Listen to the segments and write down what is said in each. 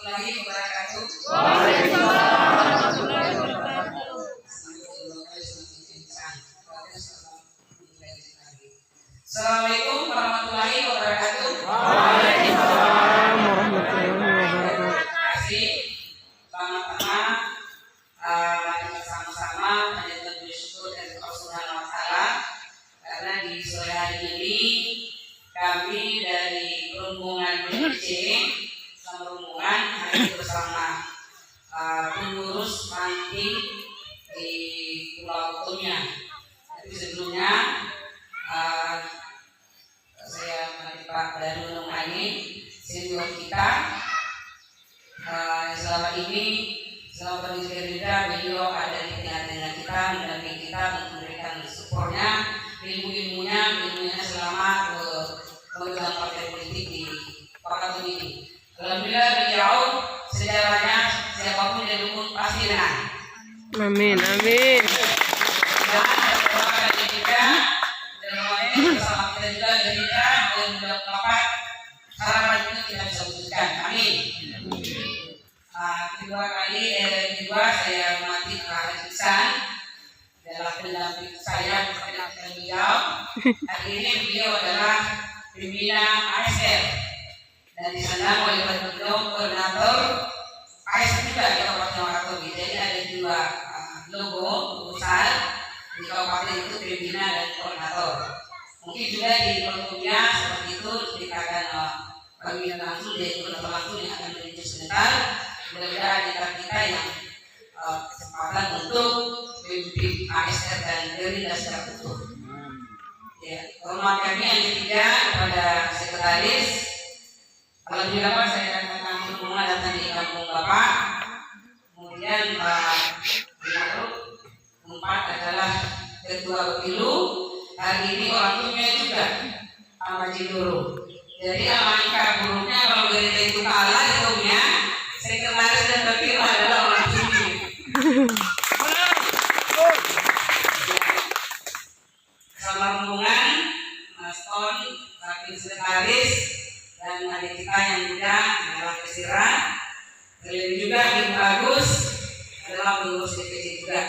warahmatullahi wabarakatuh. Assalamualaikum warahmatullahi wabarakatuh. Waalaikumsalam warahmatullahi wabarakatuh. Terima kasih. Pertama-tama mari bersama-sama panjatkan bersyukur dari Allah Subhanahu wa taala karena di sore hari ini kami dari rombongan BPC sama rombongan hadir bersama pengurus panti di Pulau Tonya. Tapi sebelumnya saya menemani Pak Darul Nurmani, senior kita. Selama ini, selama berdiri Gerindra, beliau ada di tengah-tengah kita, mendampingi kita untuk memberikan supportnya, ilmunya selama pemegang partai politik di Wakatobi ini. Alhamdulillah beliau sejarahnya siapapun yang dukung pasti menang. Amin, amin. Bersama kita juga Gerindra dan beberapa harapan itu kita bisa wujudkan. Amin. Kedua saya hormati Pak Haji Iksan adalah pendamping saya bersama beliau. Hari ini beliau adalah pimpinan ASR dan di sana oleh beliau koordinator ASR juga di Kabupaten Wakatobi. Jadi ada dua logo besar di kabupaten itu, pimpinan dan koordinator. Mungkin juga di Wakatobinya seperti itu diceritakan pemilihan langsung dari koordinator langsung yang akan menuju sebentar. Mudah-mudahan kita yang kesempatan untuk memimpin ASR dan Gerindra secara utuh. Ya, hormat kami yang ketiga kepada sekretaris. Alhamdulillah Pak, saya datang rombongan datang di kampung Bapak. Kemudian Pak Binaruk, keempat adalah Ketua Pemilu. Hari ini orang tuanya juga Pak Jinuru. Jadi alangkah buruknya kalau Gerindra itu kalah hitungnya. Sekretaris dan Pemilu adalah orang tuanya. Sama rombongan, Mas Ton, Wakil Sekretaris, dan adik kita yang muda adalah Kesira. Kemudian juga Ibu Agus adalah pengurus DPC juga.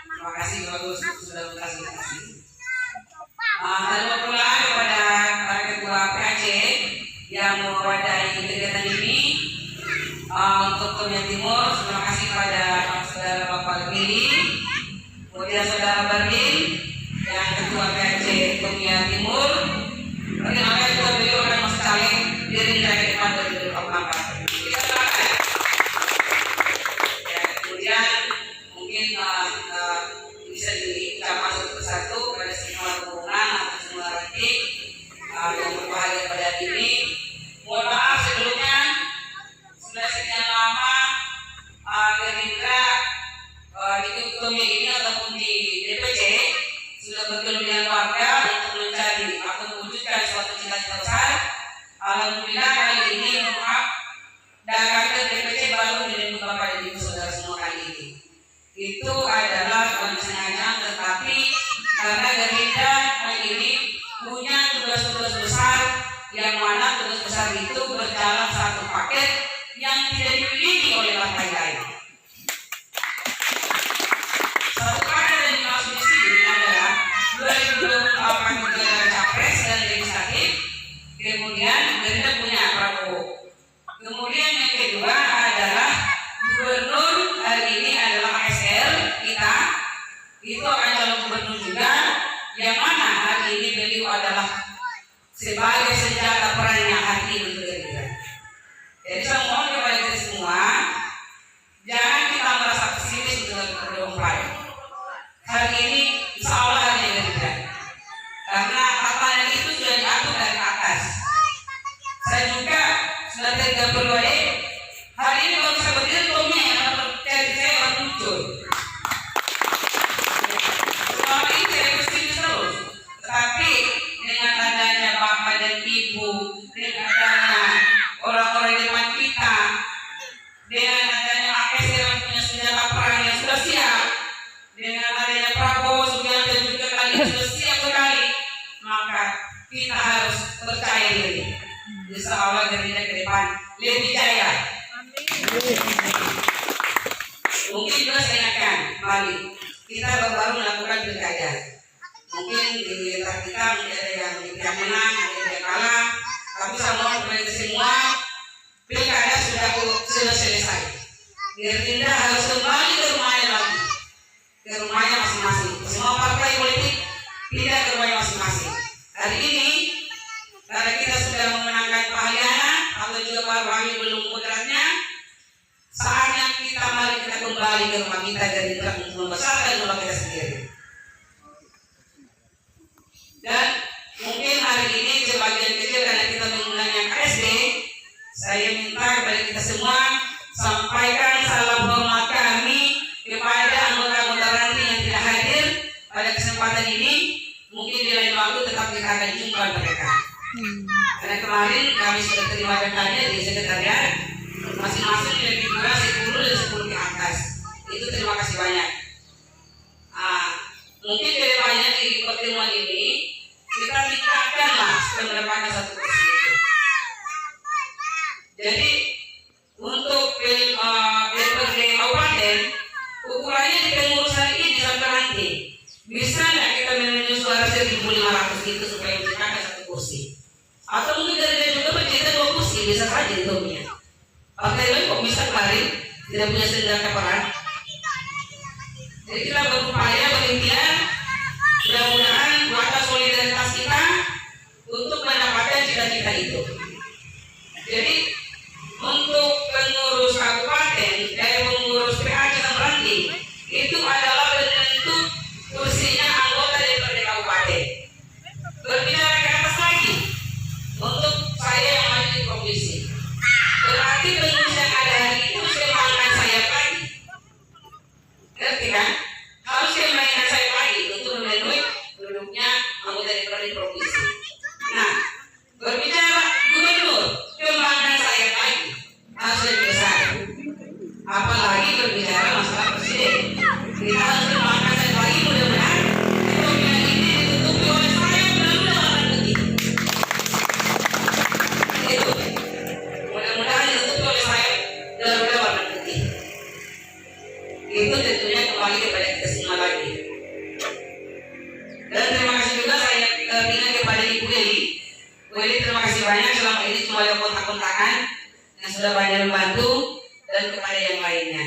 Terima kasih Ibu Agus sudah berfasilitasi. Lalu pula kepada para ketua PAC yang mewadahi kegiatan ini untuk Tonya Timur, terima kasih kepada saudara Bapak Gili, kemudian saudara Bardin yang ketua PAC Tonya Timur. Bagaimana ketua beliau akan masuk caleg Gerindra ke depan 2024. Kita doakan. Ya, kemudian mungkin bisa diucapkan satu persatu kepada semua rombongan atau semua ranting yang berbahagia pada hari ini. Mohon maaf sebelumnya sudah sekian lama Gerindra di Tonya ini ataupun di DPC sudah bergelut dengan warga untuk mencari atau mewujudkan suatu cita-cita besar. Alhamdulillah kali ini maaf dan kami DPC baru menyebut Bapak dan Ibu saudara semua kali ini. Itu adalah bukan sengaja, tetapi karena Gerindra kali ini punya tugas-tugas besar yang mana tugas besar itu berjalan satu paket yang tidak dimiliki oleh partai lain. Satu paket yang dimaksud di sini adalah 2024 pemilihan capres dan legislatif. Kemudian Gerindra punya Prabowo. Kemudian yang kedua adalah gubernur. Hari ini adalah ASR kita. Itu akan calon gubernur juga. Yang mana hari ini beliau adalah sebagai senjata perannya hari ini untuk Gerindra. Jadi saya mohon kepada kita semua, jangan kita merasa pesimis untuk 2024. Hari ini insya Allah hanya Gerindra. Karena tatanan itu sudah diatur dari atas. Saya juga sudah 32 hari ini kalau bisa berdiri Tommy yang dari saya akan muncul. Selama ini saya pesimis terus. Tetapi dengan adanya Bapak dan Ibu, dengan adanya orang-orang di depan kita, Mungkin juga saya ingatkan kembali, kita baru melakukan pilkada. Mungkin di antara kita mungkin ada yang menang, ada yang kalah, tapi sama semua pilkada sudah selesai. Gerindra harus kembali ke rumahnya lagi, ke rumahnya masing-masing. Semua partai politik pindah ke rumahnya masing-masing. Hari ini karena kita sudah memenangkan Pak Halyana atau juga Pak Wahyu belum kodratnya, saatnya mari kita kembali ke rumah kita Gerindra untuk membesarkan rumah kita sendiri. Dan mungkin hari ini sebagian kecil karena kita menggunakan KSD, saya minta kepada kita semua sampaikan salam hormat kami kepada anggota-anggota ranting yang tidak hadir pada kesempatan ini. Mungkin di lain waktu tetap kita akan jumpa mereka. Karena kemarin kami sudah terima datanya di sekretariat, masing-masing lebih kurang 10 dan 10 ke atas. Itu terima kasih banyak. Mungkin kedepannya di pertemuan ini kita tingkatkanlah supaya mendapatkan satu kursi itu. Jadi untuk DPRD kabupaten ukurannya di pengurusan ini sampai nanti bisa nggak kita memenuhi suara 1.500 itu supaya menciptakan satu kursi? Atau mungkin dari juga bercerita 2 kursi bisa saja hitungnya. Partai lain kok bisa kemarin tidak punya senjata perang. Jadi kita berupaya berikhtiar, mudah-mudahan watak solidaritas kita untuk mendapatkan cita-cita itu. Jadi untuk pengurus kabupaten, pengurus PAC Ranting itu adalah bentuk kursinya anggota DPRD kabupaten. Berbicara ke atas lagi, untuk saya yang maju di provinsi, berarti pengurus yang ada hari ini harus kembangkan sayap lagi. Ngerti kan? Harus kembangkan sayap lagi untuk memenuhi duduknya anggota DPRD provinsi. Nah, berbicara gubernur, kembangkan sayap lagi harus lebih besar. Apalagi berbicara masalah presiden, kita harus kembangkan sayap lagi. Mudah-mudahan pemilihan ini ditutupi oleh sayap garuda warna putih. Itu, mudah-mudahan ditutupi oleh sayap garuda warna putih. Itu tentunya kembali kepada kita semua lagi. Dan terima kasih juga saya ingat kepada Ibu Eli. Bu Eli, terima kasih banyak selama ini cuma yang kontak-kontakan yang sudah banyak membantu, dan kepada yang lainnya.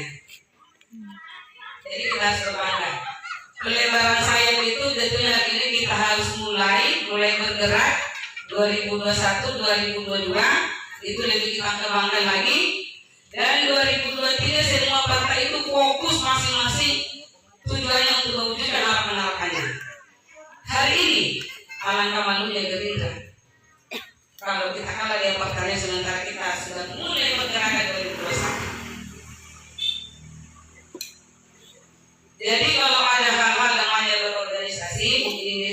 Jadi kita harus berbangga. Pelebaran sayap itu tentunya hari ini kita harus mulai bergerak 2021-2022 itu lebih kita kembangkan lagi, dan 2023 semua partai itu fokus masing-masing tujuannya untuk mewujudkan harapan-harapannya. Hari ini alangkah malunya Gerindra kalau kita kalah di partainya sementara kita sudah mulai pergerakan 2021. Jadi kalau ada hal-hal namanya berorganisasi, mungkin ini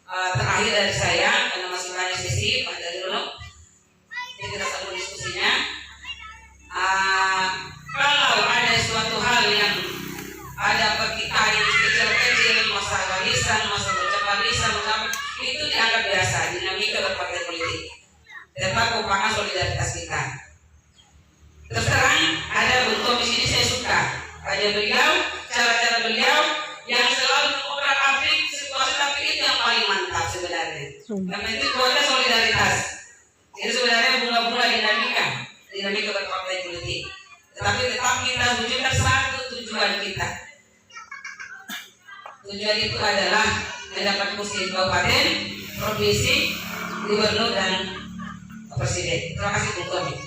terakhir dari saya karena masih banyak sesi Pak Daryono. Jadi kita sambung diskusinya. Kalau ada suatu hal yang ada pertikaian kecil-kecil, masalah lisan, masalah ucapan lisan, itu dianggap biasa, dinamika berpartai politik. Tetap merupakan solidaritas kita. Terus terang ada bentuk di sini saya suka. Ada beliau, cara-cara beliau yang selalu mengobrol aplik situasi, tapi itu yang paling mantap sebenarnya. Karena itu kualitas solidaritas. Itu sebenarnya bunga-bunga dinamika berpartai politik. Tetapi tetap kita wujudkan satu tujuan kita. Tujuan itu adalah mendapat kursi kabupaten, provinsi, gubernur dan presiden. Terima kasih Bung Tommy.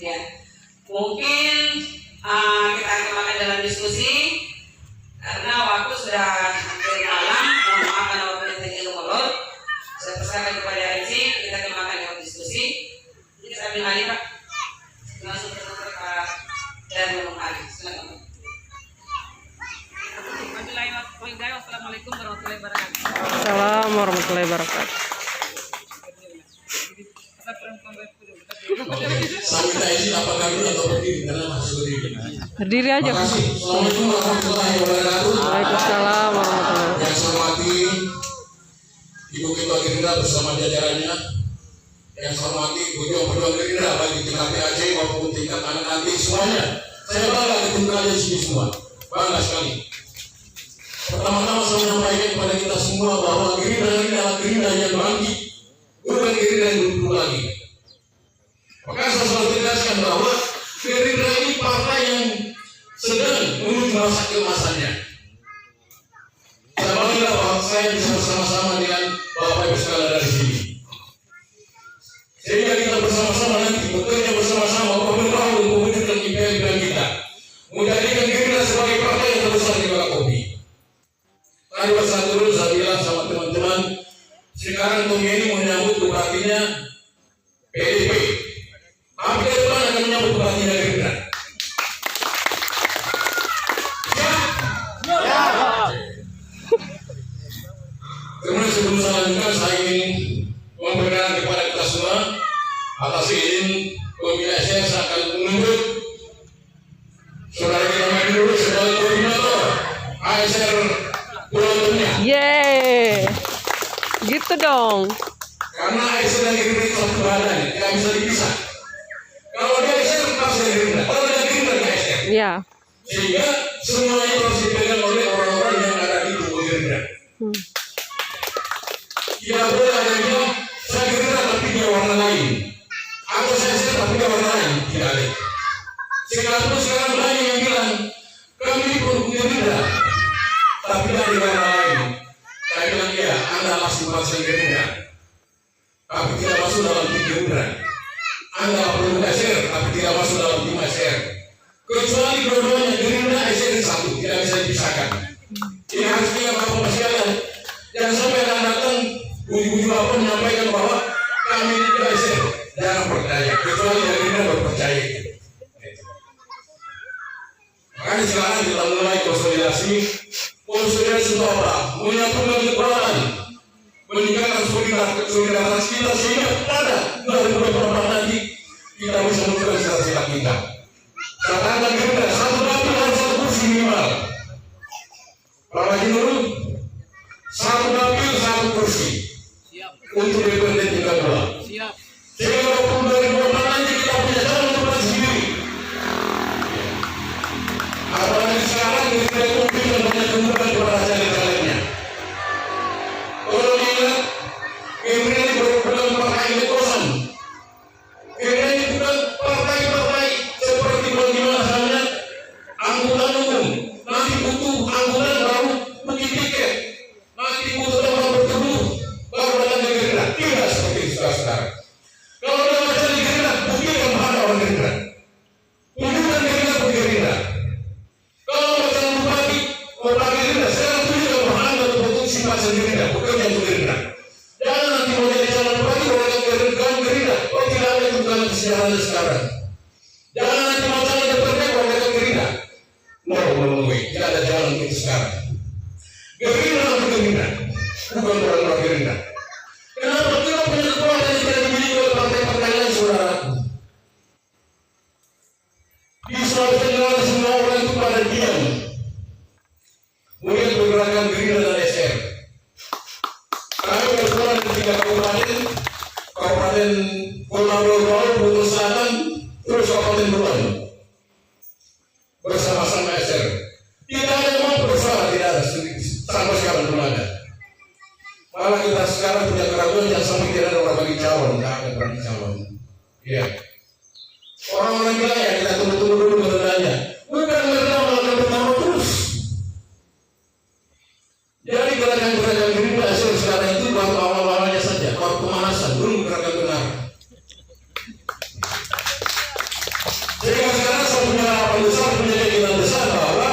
Ya, mungkin kita akan makan dalam diskusi karena waktu sudah hampir malam. Mohon maaf karena waktu yang terlalu molor. Saya persilakan kepada MC, kita akan makan dalam diskusi. Ini saya ambil alih Pak. Langsung ke Pak dan Bung Ali. Silakan. Assalamualaikum warahmatullahi wabarakatuh. Assalamualaikum warahmatullahi wabarakatuh. Saya minta izin apakah dulu atau berdiri karena masih berdiri. Berdiri aja. Terima kasih. Assalamualaikum warahmatullahi wabarakatuh. Waalaikumsalam warahmatullahi wabarakatuh. Yang saya hormati Ibu Ketua Gerindra bersama jajarannya, yang saya hormati pejuang-pejuang Gerindra baik di tingkat Aceh maupun tingkat anak anti semuanya. Saya bangga ketemu kalian sini semua, bangga sekali. Pertama-tama saya menyampaikan kepada kita semua bahwa Gerindra ini adalah Gerindra yang bangkit, bukan Gerindra yang dulu lagi. Maka saya selalu tegaskan bahwa Gerindra ini partai yang sedang menuju masa keemasannya. Saya bangga bahwa saya bisa bersama-sama dengan Bapak Ibu sekalian dari sini. Sehingga kita bersama-sama nanti bekerja bersama-sama untuk membangun mewujudkan impian kita, menjadikan Gerindra sebagai partai yang terbesar di Wakatobi. Tadi pas dulu saya bilang sama teman-teman, sekarang Tommy ini menyambut bupatinya PDP. Tapi ke depan akan menyambut bupatinya Gerindra. Kemudian sebelum saya lanjutkan, saya ingin memberikan kepada kita semua atas izin pemilihan saya akan menunjuk saudara kita maju dulu sebagai koordinator ASR Pulau Dunia. Yeay. Gitu dong. Karena ASR dan Gerindra itu satu badan, tidak bisa dipisah. Kalau dia ASR pasti Gerindra, kalau dia Gerindra dia ASR. Ya. Sehingga semuanya harus dipegang oleh orang-orang yang ada di tubuh Gerindra. Tidak boleh ada yang bilang saya Gerindra tapi dia warna lain, atau saya ASR tapi dia warna lain, tidak ada. Sekarang banyak yang bilang kami pendukung Gerindra tapi dari warna lain. Saya bilang ya, Anda masih merasa Gerindra tapi tidak masuk dalam tim Gerindra. Anda pendukung ASR tapi tidak masuk dalam tim ASR. Kecuali dua-duanya Gerindra ASR satu, tidak bisa dipisahkan. Ini harus kita Bapak sekalian. Jangan sampai Anda datang uji-uji apa menyampaikan bahwa kami ini ASR, jangan percaya. Kecuali Gerindra baru percaya. Makanya sekarang kita mulai konsolidasi itu apa? Menyatukan kekuatan, meningkatkan solidaritas kita sehingga pada 2024 nanti kita bisa menentukan cita-cita kita. Katakan Gerindra satu dapil dan satu kursi minimal. Pak Haji Nurul, satu dapil satu kursi untuk DPRD tingkat 2. Sehingga 2024 nanti kita punya jalan untuk sendiri. Apalagi sekarang Gerindra itu memberikan banyak kemudahan kepada caleg-calegnya. Kalau dilihat, Gerindra ini bukan partai lekosan. Gerindra ini bukan partai-partai seperti bagaimana halnya angkutan umum. Nanti butuh angkutan baru beli tiket. Nanti butuh tempat berteduh baru datang ke Gerindra. Tidak seperti itu sekarang. Kalau ada masalah di Gerindra, buktikan mana orang Gerindra. Tunjukkan Gerindra bagi Gerindra. Kalau masalah bupati, Gerindra, sekarang tunjukkan bahwa Anda betul-betul simpatisan Gerindra, bekerja untuk Gerindra. Jangan nanti mau jadi calon bupati, orang Gerindra. Oh tidak ada itu bukan kesejahteraan sekarang. Jangan nanti mau calon DPRD, orang Gerindra. No, tidak ada jalan itu sekarang. Gerindra untuk Gerindra, bukan orang Gerindra. Kenapa kita punya kekuatan yang tidak dimiliki oleh partai-partai lain, saudaraku? Di Sulawesi Tenggara semua orang itu pada diam melihat pergerakan Gerindra dan ASR. Kami bersuara di 3 kabupaten Kolombo, Buton Selatan, terus Kabupaten Beruan bersama-sama ASR. Tidak ada yang mau bersuara, tidak ada sampai sekarang belum ada. Malah kita sekarang punya keraguan yang sampai tidak ada orang bagi calon, tidak ada berani calon. Iya. Orang-orang bilang ya kita tunggu-tunggu dulu menurutnya. Bukan mereka melakukan pertama terus. Jadi gerakan-gerakan Gerindra ASR sekarang itu baru awal-awalnya saja, baru pemanasan, belum gerakan benar. Jadi sekarang saya punya harapan besar, punya keyakinan besar bahwa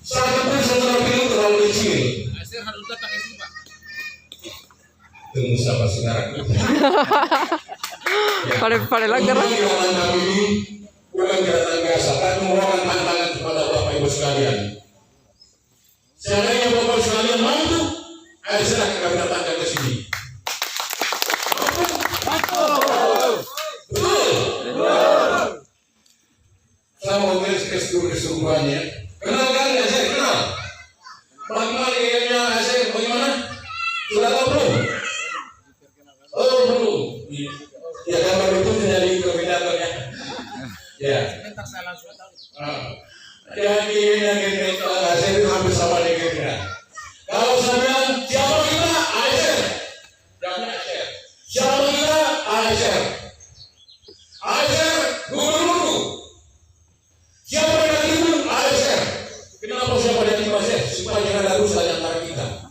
satu pun satu dapil terlalu kecil. ASR harus datang ke sini, Pak. Tunggu sama saudaraku. Pada lagar. Gerakan kami ini bukan gerakan biasa, tapi merupakan tantangan kepada Bapak Ibu sekalian. Seandainya Bapak Ibu sekalian mampu, ASR akan kami datangkan ke sini. Betul. Saya mau tes dulu kesungguhannya. Kenal kan ASR? Kenal. Bagaimana kayaknya ASR? Bagaimana? Sudah tahu belum? Oh belum. Masalah sudah tahu. Jadi yang kita saya itu hampir sama dengan kita. Kalau saya bilang siapa kita, Aisyah. Jangan Aisyah. Siapa kita, Aisyah. Aisyah gubernurku. Siapa yang itu, Aisyah. Kenapa siapa yang itu, Aisyah? Supaya jangan ada rusak di antara kita.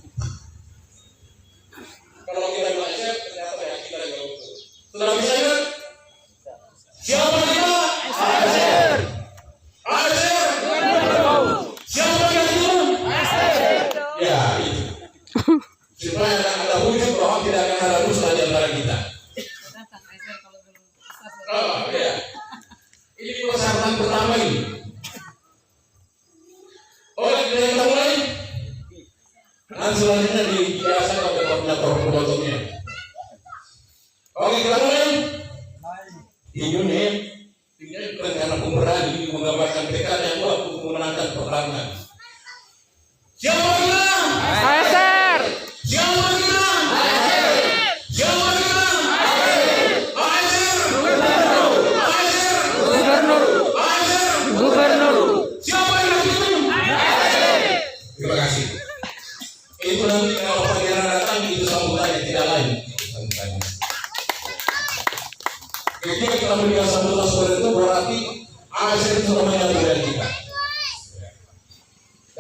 Kalau kita bilang Aisyah, ternyata yang kita yang utuh. Sudah bisa ingat? Siapa kita? Aisyah. Aisyah. Siapa yang itu? Ya, itu. Supaya ada wujud bahwa tidak akan ada dusta di antara kita. Oh, ya. Ini persyaratan pertama ini. Oke, kita mulai. Dan selanjutnya dibiasakan oleh koordinator-koordinatornya. Oke, kita mulai. Ini nih, tinggal rencana pemberani menggambarkan tekad yang kuat untuk memenangkan pertarungan. Siapa kita? Aisyah. Siapa kita? Siapa kita? Aisyah. Gubernur. Siapa yang itu? Terima kasih. Itu nanti kalau pangeran datang itu sambutannya tidak lain. Ketika kita memberikan sambutan seperti itu berarti Aisyah itu sudah menyatu dengan kita.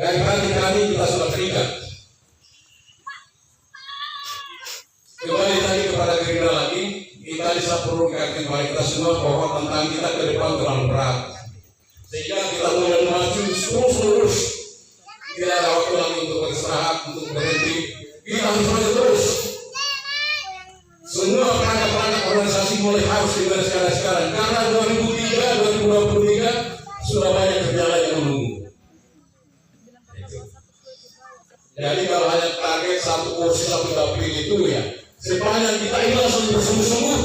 Dari hati kami kita sudah terikat. Kembali tadi kepada Gerindra lagi, kita bisa perlu ingatkan kepada kita semua bahwa tentang kita ke depan terlalu berat. Sehingga kita mulai maju terus. Tidak ada waktu lagi untuk beristirahat, untuk berhenti. Kita harus maju terus. Semua perangkat-perangkat organisasi mulai harus dibereskan sekarang. Karena 2023 sudah banyak kendala yang menunggu. Jadi kalau hanya target satu kursi satu dapil itu ya, sepanjang kita ikhlas untuk bersungguh-sungguh,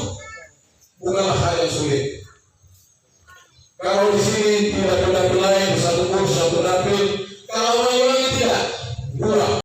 bukanlah hal yang sulit. Kalau di sini tidak ada dapil lain, satu kursi satu dapil,